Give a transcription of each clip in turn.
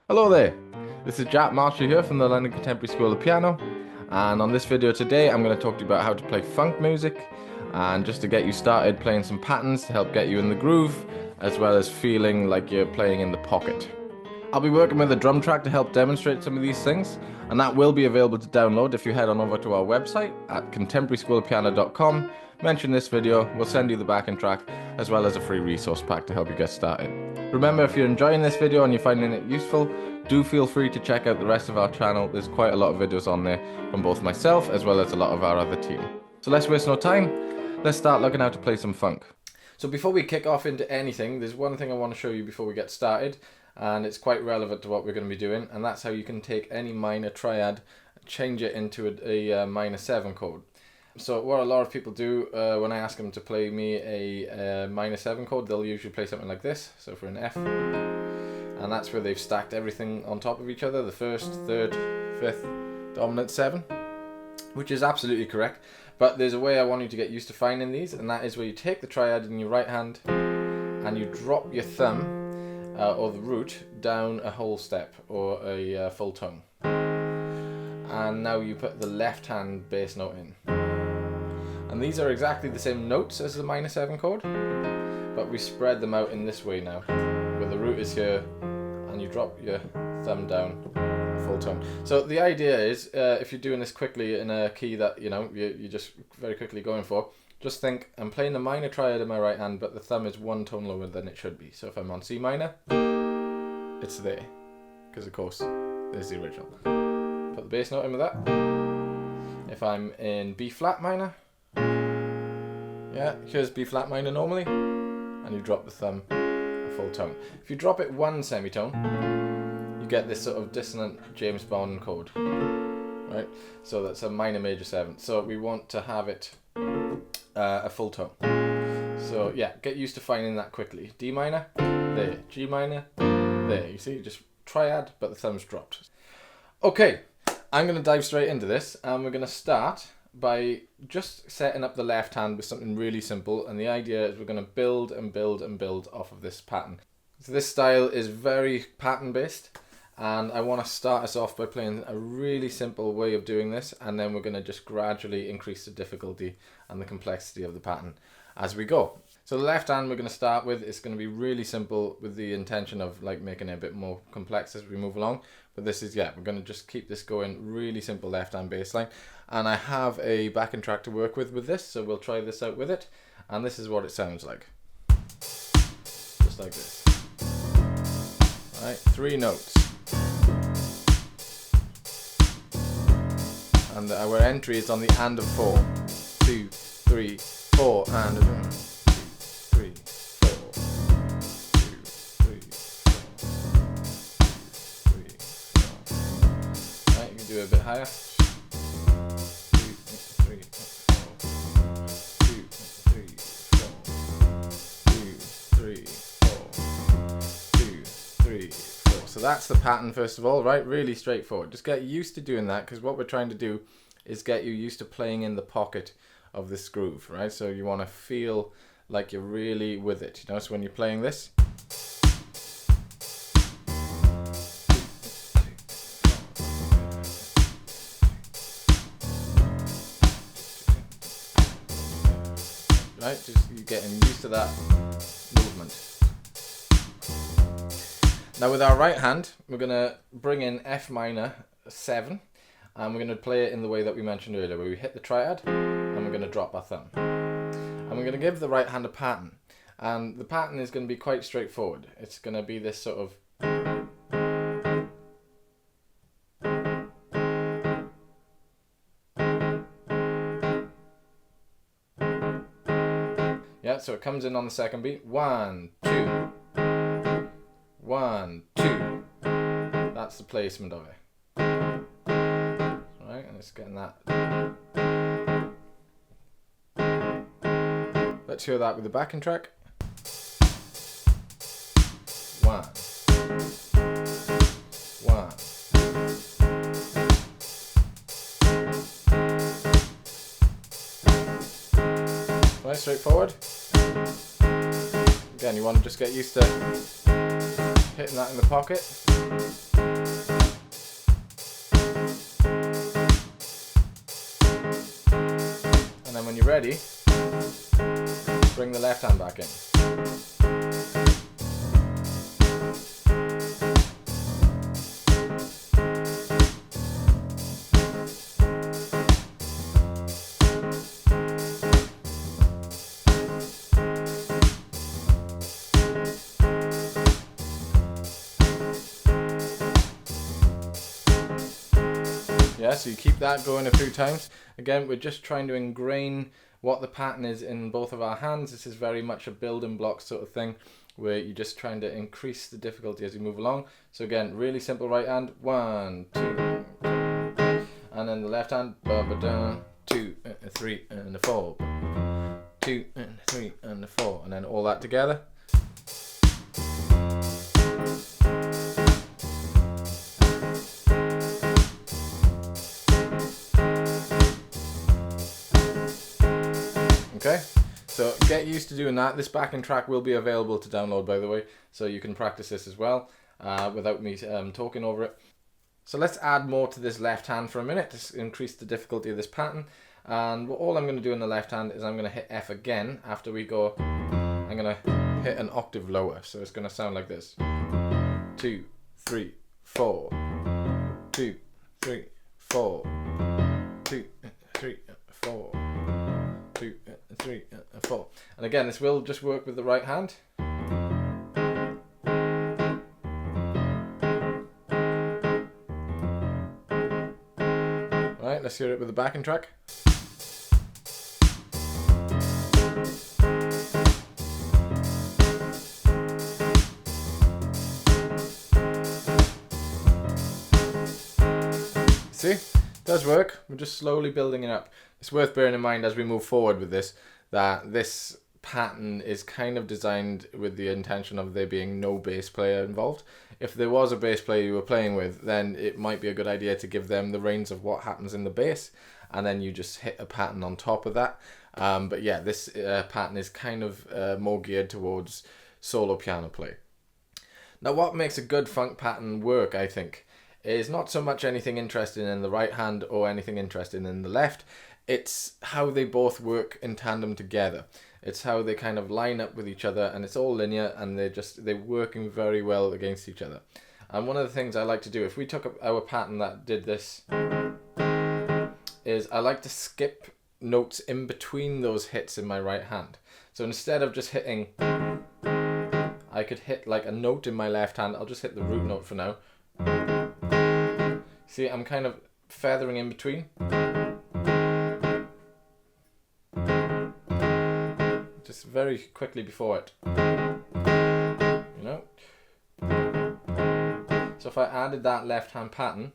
Hello there, this is Jack Marshall here from the London Contemporary School of Piano, and on this video today I'm going to talk to you about how to play funk music and just to get you started playing some patterns to help get you in the groove as well as feeling like you're playing in the pocket. I'll be working with a drum track to help demonstrate some of these things, and that will be available to download if you head on over to our website at contemporaryschoolofpiano.com. Mention this video, we'll send you the backing track as well as a free resource pack to help you get started. Remember, if you're enjoying this video and you're finding it useful, do feel free to check out the rest of our channel. There's quite a lot of videos on there from both myself as well as a lot of our other team. So let's waste no time, let's start looking how to play some funk. So before we kick off into anything, there's one thing I want to show you before we get started, and it's quite relevant to what we're going to be doing, and that's how you can take any minor triad and change it into a minor 7 chord. So what a lot of people do when I ask them to play me a minor 7 chord, they'll usually play something like this. So for an F, and that's where they've stacked everything on top of each other, the first, third, fifth, dominant 7, which is absolutely correct. But there's a way I want you to get used to finding these, and that is where you take the triad in your right hand and you drop your thumb or the root down a whole step or a full tone. And now you put the left hand bass note in. And these are exactly the same notes as the minor 7 chord, but we spread them out in this way now, where the root is here and you drop your thumb down a full tone. So the idea is, if you're doing this quickly in a key that you're just very quickly going for, just think, I'm playing the minor triad in my right hand, but the thumb is one tone lower than it should be. So if I'm on C minor, it's there, because of course there's the original. Put the bass note in with that. If I'm in B flat minor, yeah, here's B flat minor normally, and you drop the thumb a full tone. If you drop it one semitone, you get this sort of dissonant James Bond chord, right? So that's a minor major 7. So we want to have it a full tone. So yeah, get used to finding that quickly. D minor, there. G minor, there. You see, just triad, but the thumb's dropped. Okay, I'm going to dive straight into this, and we're going to start by just setting up the left hand with something really simple, and the idea is we're going to build and build and build off of this pattern. So this style is very pattern based, and I want to start us off by playing a really simple way of doing this, and then we're going to just gradually increase the difficulty and the complexity of the pattern as we go. So the left hand we're going to start with is going to be really simple with the intention of like making it a bit more complex as we move along. But this is, yeah, we're going to just keep this going, really simple left hand bass line. And I have a backing track to work with this, so we'll try this out with it. And this is what it sounds like. Just like this. All right, 3 notes. And our entry is on the and of 4. 2, 3, 4, and a 2, 3, 4. 2, 3, 4. 2, 3, 4. Right, you can do it a bit higher. 2, 3, 4. 2, 3, 4. 2, 3, 4. 2, 3, 4. So that's the pattern first of all, right? Really straightforward. Just get used to doing that, because what we're trying to do is get you used to playing in the pocket of this groove, right? So you want to feel like you're really with it, you know? So when you're playing this, right? Just you're getting used to that movement. Now with our right hand, we're going to bring in F minor 7, and we're going to play it in the way that we mentioned earlier, where we hit the triad and we're going to drop our thumb. And we're going to give the right hand a pattern. And the pattern is going to be quite straightforward. It's going to be this sort of... Yeah, so it comes in on the second beat. 1, 2. 1, 2. That's the placement of it. Right, and it's getting that. Let's hear that with the backing track. 1, 1. Right, straightforward. Again, you want to just get used to hitting that in the pocket. And then when you're ready, bring the left hand back in. Yeah, so you keep that going a few times. Again, we're just trying to ingrain what the pattern is in both of our hands. This is very much a building block sort of thing, where you're just trying to increase the difficulty as you move along. So again, really simple right hand, 1, 2, and then the left hand, 2, 3, and 4, 2, 3, and 4, and then all that together. Okay, so get used to doing that. This backing track will be available to download, by the way, so you can practice this as well without me talking over it. So let's add more to this left hand for a minute to increase the difficulty of this pattern. And all I'm going to do in the left hand is I'm going to hit F again after we go. I'm going to hit an octave lower, so it's going to sound like this: 2, 3, 4, 2, 3, 4, 2, 3, 4. 2, 3, 4. And again, this will just work with the right hand. Right, let's hear it with the backing track. See? Does work. We're just slowly building it up. It's worth bearing in mind as we move forward with this that this pattern is kind of designed with the intention of there being no bass player involved. If there was a bass player you were playing with, then it might be a good idea to give them the reins of what happens in the bass, and then you just hit a pattern on top of that. But yeah, this pattern is kind of more geared towards solo piano play. Now, what makes a good funk pattern work, I think, is not so much anything interesting in the right hand or anything interesting in the left. It's how they both work in tandem together. It's how they kind of line up with each other, and it's all linear, and they're working very well against each other. And one of the things I like to do, if we took our pattern that did this, is I like to skip notes in between those hits in my right hand. So instead of just hitting, I could hit like a note in my left hand. I'll just hit the root note for now. See, I'm kind of feathering in between. Just very quickly before it. You know? So if I added that left hand pattern,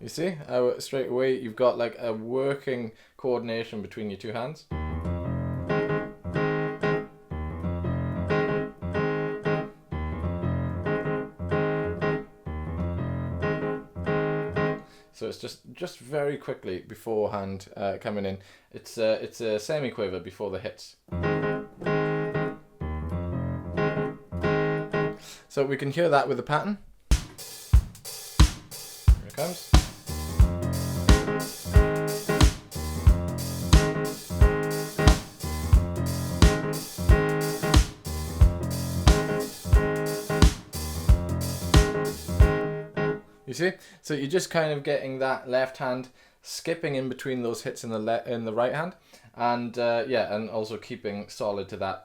you see, straight away you've got like a working coordination between your two hands. So it's just very quickly beforehand coming in. It's a semi-quaver before the hits. So we can hear that with the pattern. Here it comes. You see? So you're just kind of getting that left hand skipping in between those hits in the right hand, and yeah, and also keeping solid to that,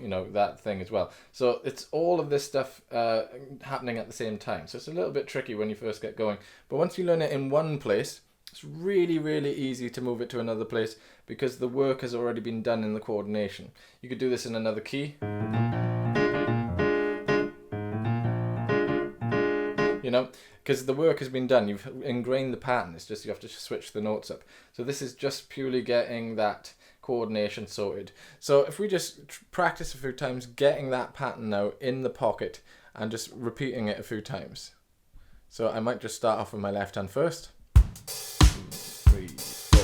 you know, that thing as well. So it's all of this stuff happening at the same time. So it's a little bit tricky when you first get going, but once you learn it in one place, it's really, really easy to move it to another place because the work has already been done in the coordination. You could do this in another key. You know, because the work has been done. You've ingrained the pattern. It's just you have to switch the notes up. So this is just purely getting that coordination sorted. So if we just practice a few times, getting that pattern now in the pocket and just repeating it a few times. So I might just start off with my left hand first. 2, 3, 4.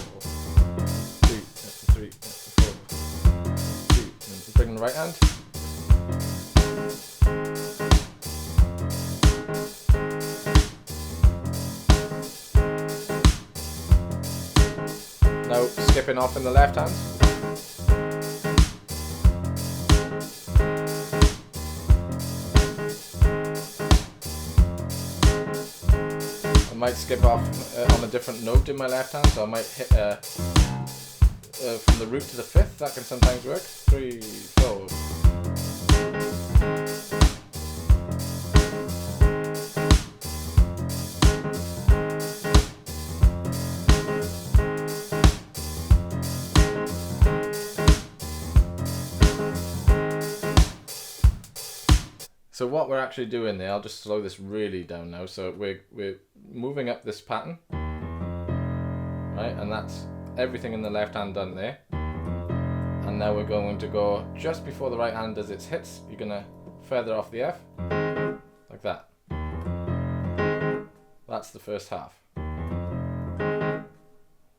2, 3, 4. 2. And bring the right hand. skipping off in the left hand. I might skip off on a different note in my left hand, so I might hit from the root to the fifth. That can sometimes work. 3, 4. So what we're actually doing there, I'll just slow this really down now. So we're moving up this pattern, right? And that's everything in the left hand done there. And now we're going to go just before the right hand does its hits. You're gonna feather off the F, like that. That's the first half.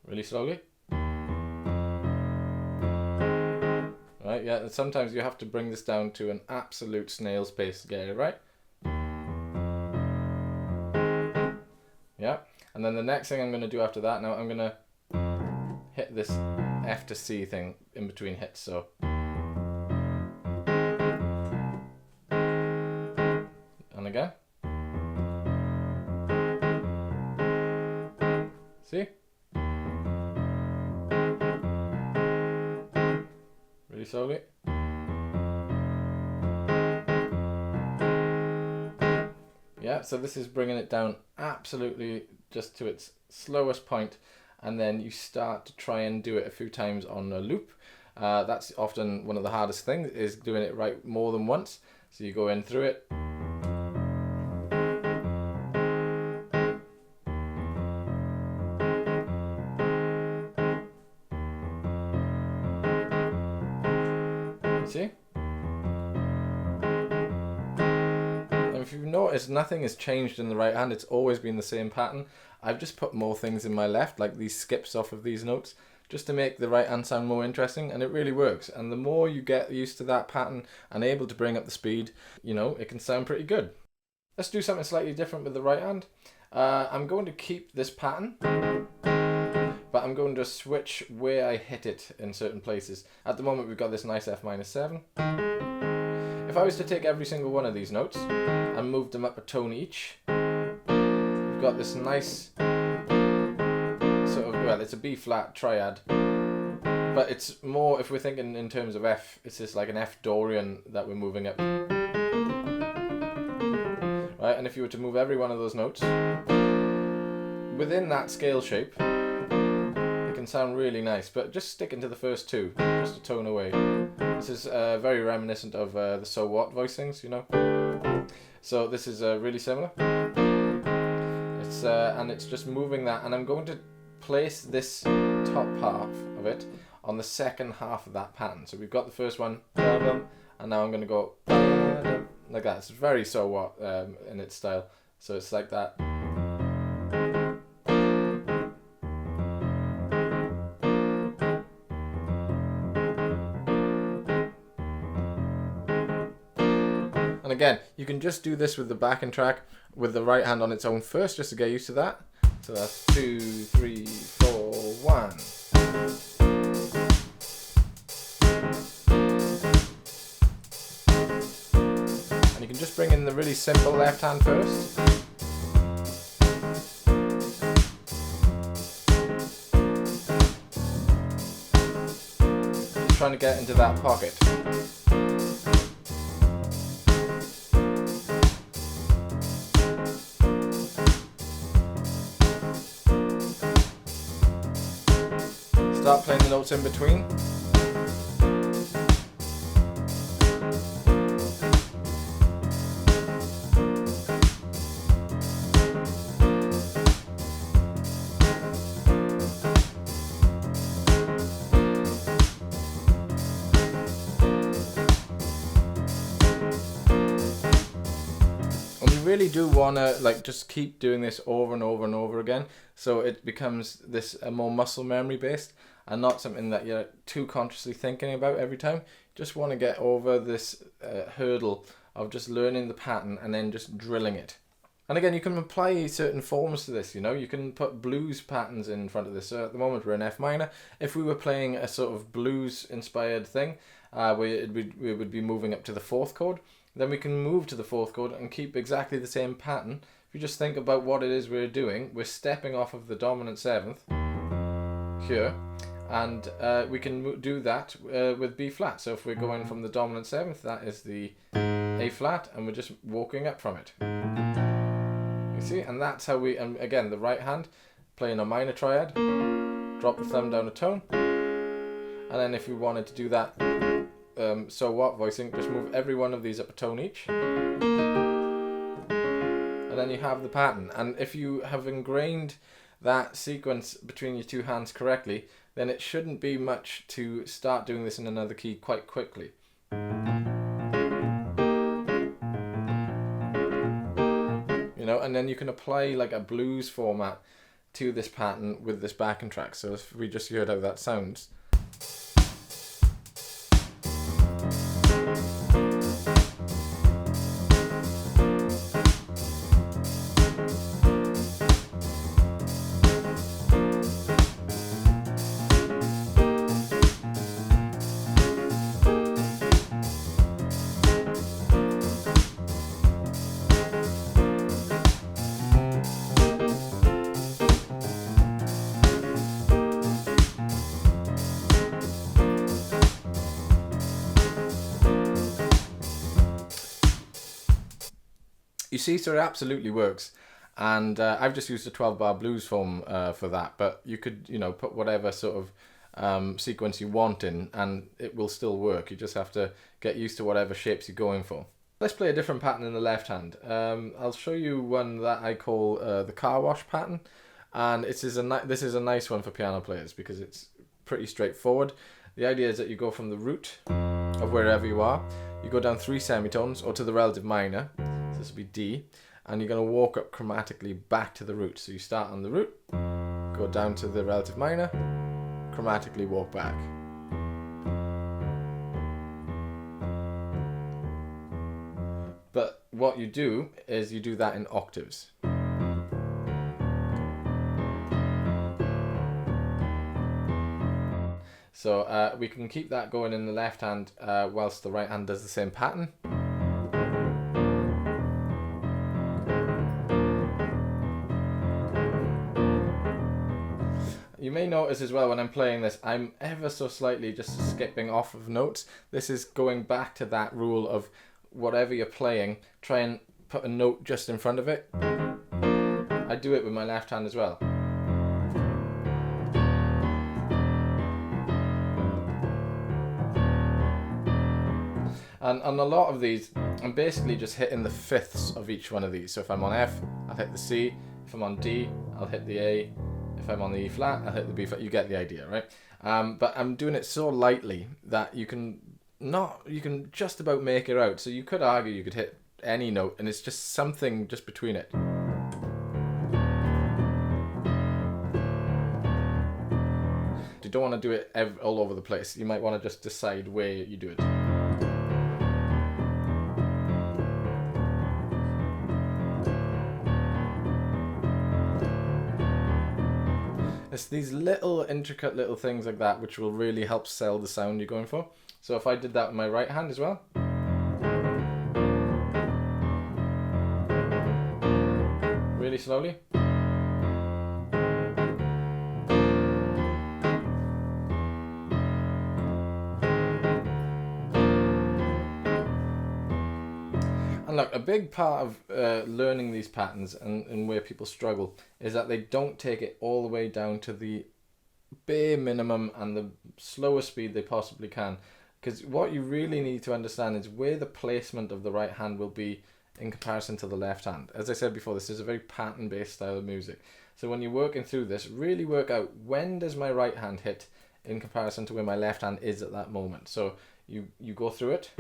Really slowly. Right, yeah, sometimes you have to bring this down to an absolute snail's pace to get it right. Yeah, and then the next thing I'm going to do after that, now I'm going to hit this F to C thing in between hits, so. And again. See? Really slowly. Yeah, so this is bringing it down absolutely just to its slowest point, and then you start to try and do it a few times on a loop. That's often one of the hardest things, is doing it right more than once. So you go in through it. See? And if you've noticed, nothing has changed in the right hand. It's always been the same pattern. I've just put more things in my left, like these skips off of these notes, just to make the right hand sound more interesting, and it really works. And the more you get used to that pattern and able to bring up the speed, you know, it can sound pretty good. Let's do something slightly different with the right hand. I'm going to keep this pattern, but I'm going to switch where I hit it in certain places. At the moment we've got this nice F minor 7. If I was to take every single one of these notes and move them up a tone each, we've got this nice sort of, well, it's a B flat triad, but it's more, if we're thinking in terms of F, it's just like an F Dorian that we're moving up. Right, and if you were to move every one of those notes within that scale shape, it can sound really nice, but just sticking to the first two, just a tone away. This is very reminiscent of the So What voicings, you know. So this is really similar. It's and it's just moving that, and I'm going to place this top half of it on the second half of that pattern. So we've got the first one, and now I'm going to go like that. It's very So What in its style. So it's like that. And again, you can just do this with the backing track with the right hand on its own first, just to get used to that. So that's 2, 3, 4, 1. And you can just bring in the really simple left hand first. Just trying to get into that pocket. Start playing the notes in between. And you really do want to like just keep doing this over and over and over again, so it becomes this more muscle memory based, and not something that you're too consciously thinking about every time. You just want to get over this hurdle of just learning the pattern and then just drilling it. And again, you can apply certain forms to this, you know. You can put blues patterns in front of this. So at the moment we're in F minor. If we were playing a sort of blues-inspired thing, we would be moving up to the 4th chord. Then we can move to the 4th chord and keep exactly the same pattern. If you just think about what it is we're doing, we're stepping off of the dominant 7th here, and we can do that with B flat. So if we're going from the dominant 7th, that is the A flat, and we're just walking up from it. You see, and that's how we, and again, the right hand playing a minor triad, drop the thumb down a tone, and then if we wanted to do that, so what voicing, just move every one of these up a tone each, and then you have the pattern. And if you have ingrained that sequence between your two hands correctly, then it shouldn't be much to start doing this in another key quite quickly. And then you can apply like a blues format to this pattern with this backing track. So if we just heard how that sounds. You see, so it absolutely works, and I've just used a 12-bar blues form for that, but you could, you know, put whatever sort of sequence you want in, and it will still work. You just have to get used to whatever shapes you're going for. Let's play a different pattern in the left hand. I'll show you one that I call the car wash pattern, and this is a nice one for piano players because it's pretty straightforward. The idea is that you go from the root of wherever you are, you go down 3 semitones or to the relative minor. So this will be D, and you're going to walk up chromatically back to the root. So you start on the root, go down to the relative minor, chromatically walk back. But what you do is you do that in octaves. So we can keep that going in the left hand whilst the right hand does the same pattern. You may notice as well when I'm playing this, I'm ever so slightly just skipping off of notes. This is going back to that rule of whatever you're playing, try and put a note just in front of it. I do it with my left hand as well. And on a lot of these, I'm basically just hitting the fifths of each one of these. So if I'm on F, I'll hit the C. If I'm on D, I'll hit the A. If I'm on the E flat, I'll hit the B flat. You get the idea, right? But I'm doing it so lightly that you can just about make it out. So you could argue you could hit any note and it's just something just between it. You don't want to do it all over the place. You might want to just decide where you do it. It's these little intricate little things like that which will really help sell the sound you're going for. So if I did that with my right hand as well. Really slowly. And look, a big part of learning these patterns and where people struggle is that they don't take it all the way down to the bare minimum and the slowest speed they possibly can. Because what you really need to understand is where the placement of the right hand will be in comparison to the left hand. As I said before, this is a very pattern-based style of music. So when you're working through this, really work out when does my right hand hit in comparison to where my left hand is at that moment. So you go through it.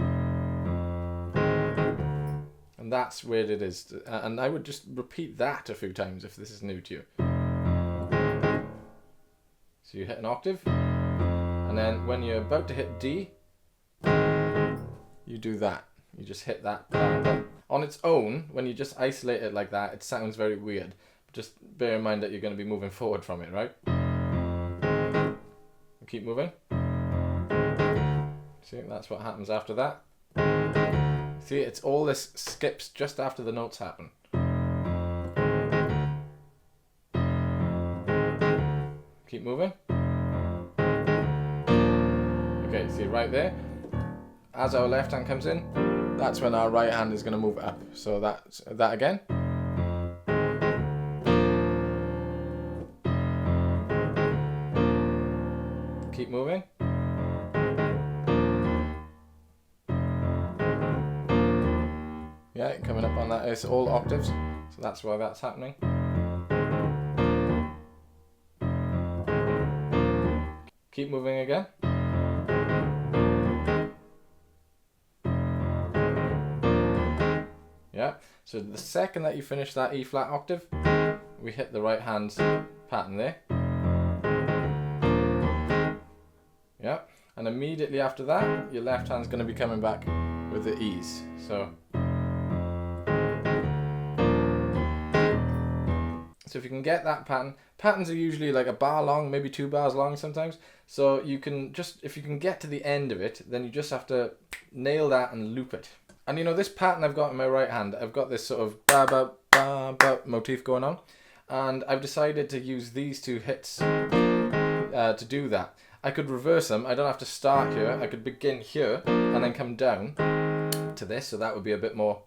And that's where it is. And I would just repeat that a few times if this is new to you. So you hit an octave, and then when you're about to hit D, you do that. You just hit that. On its own, when you just isolate it like that, it sounds very weird. Just bear in mind that you're going to be moving forward from it, right? Keep moving. See, that's what happens after that. See, it's all this skips just after the notes happen. Keep moving. Okay, see right there, as our left hand comes in, that's when our right hand is going to move up. So that's that again. Keep moving. Yeah, coming up on that, it's all octaves, so that's why that's happening. Keep moving again. Yeah, so the second that you finish that E flat octave, we hit the right hand pattern there. Yeah, and immediately after that, your left hand's going to be coming back with the E's. So if you can get that pattern, patterns are usually like a bar long, maybe 2 bars long sometimes. So you can just, if you can get to the end of it, then you just have to nail that and loop it. And you know, this pattern I've got in my right hand, I've got this sort of ba ba ba ba motif going on, and I've decided to use these 2 hits to do that. I could reverse them. I don't have to start here. I could begin here and then come down to this, so that would be a bit more.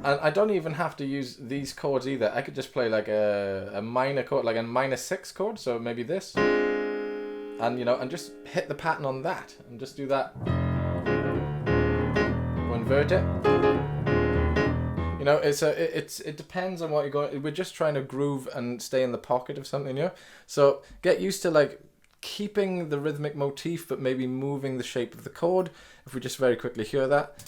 And I don't even have to use these chords either. I could just play like a minor chord, like a minor 6 chord, so maybe this. And you know, and just hit the pattern on that, and just do that. Or invert it. You know, it depends on what you're going. We're just trying to groove and stay in the pocket of something, you know. So get used to like keeping the rhythmic motif, but maybe moving the shape of the chord. If we just very quickly hear that.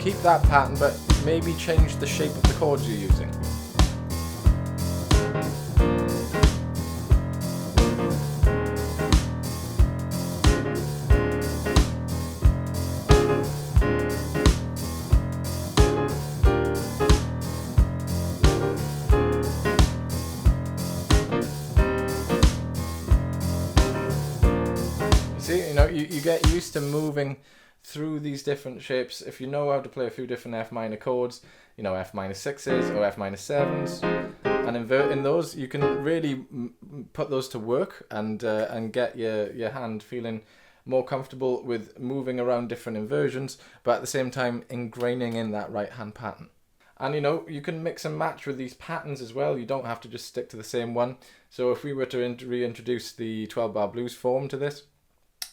Keep that pattern, but maybe change the shape of the chords you're using. See, you know, you get used to moving through these different shapes. If you know how to play a few different F minor chords, you know, F minor 6s or F minor 7s, and inverting those, you can really put those to work and get your hand feeling more comfortable with moving around different inversions, but at the same time ingraining in that right hand pattern. And you know, you can mix and match with these patterns as well. You don't have to just stick to the same one. So if we were to reintroduce the 12 bar blues form to this,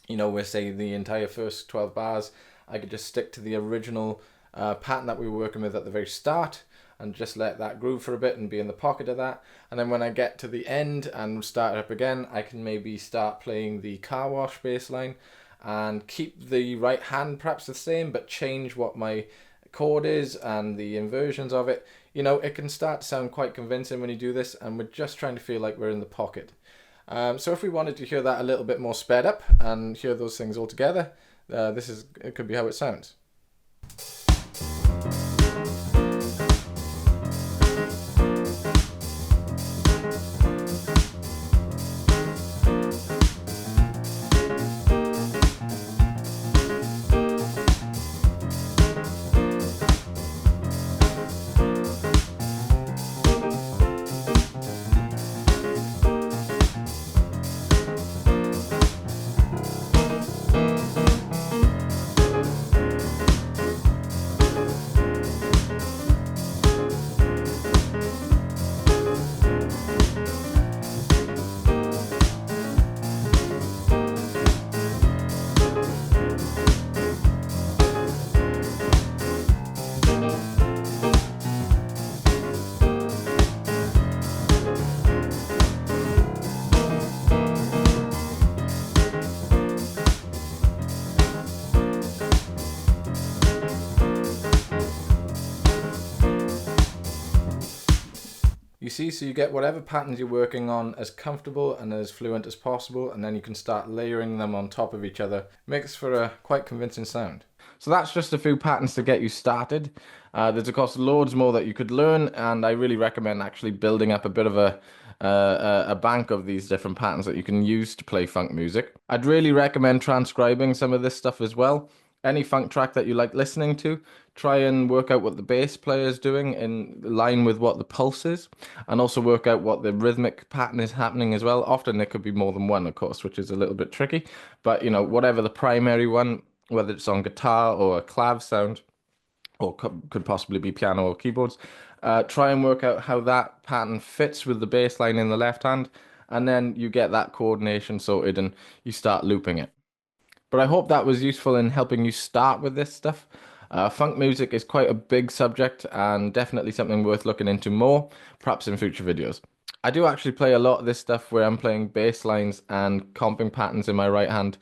you know, we're saying the entire first 12 bars, I could just stick to the original pattern that we were working with at the very start and just let that groove for a bit and be in the pocket of that. And then when I get to the end and start it up again, I can maybe start playing the car wash bass line and keep the right hand perhaps the same, but change what my chord is and the inversions of it. You know, it can start to sound quite convincing when you do this, and we're just trying to feel like we're in the pocket. So if we wanted to hear that a little bit more sped up and hear those things all together, it could be how it sounds. see, so you get whatever patterns you're working on as comfortable and as fluent as possible, and then you can start layering them on top of each other. Makes for a quite convincing sound. So that's just a few patterns to get you started. There's of course loads more that you could learn, and I really recommend actually building up a bit of a bank of these different patterns that you can use to play funk music. I'd really recommend transcribing some of this stuff as well. Any funk track that you like listening to, try and work out what the bass player is doing in line with what the pulse is, and also work out what the rhythmic pattern is happening as well. Often it could be more than one, of course, which is a little bit tricky, but you know, whatever the primary one, whether it's on guitar or a clav sound, or could possibly be piano or keyboards, try and work out how that pattern fits with the bass line in the left hand, and then you get that coordination sorted and you start looping it. But I hope that was useful in helping you start with this stuff. Funk music is quite a big subject and definitely something worth looking into more, perhaps in future videos. I do actually play a lot of this stuff where I'm playing bass lines and comping patterns in my right hand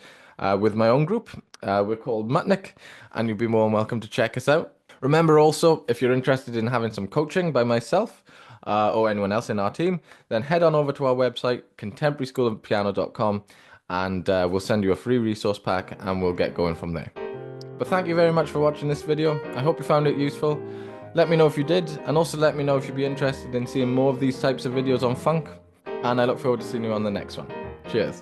with my own group. We're called Rhythmic, and you'll be more than welcome to check us out. Remember also, if you're interested in having some coaching by myself or anyone else in our team, then head on over to our website, contemporaryschoolofpiano.com, and we'll send you a free resource pack and we'll get going from there. But thank you very much for watching this video. I hope you found it useful. Let me know if you did, and also let me know if you'd be interested in seeing more of these types of videos on funk. And I look forward to seeing you on the next one. Cheers.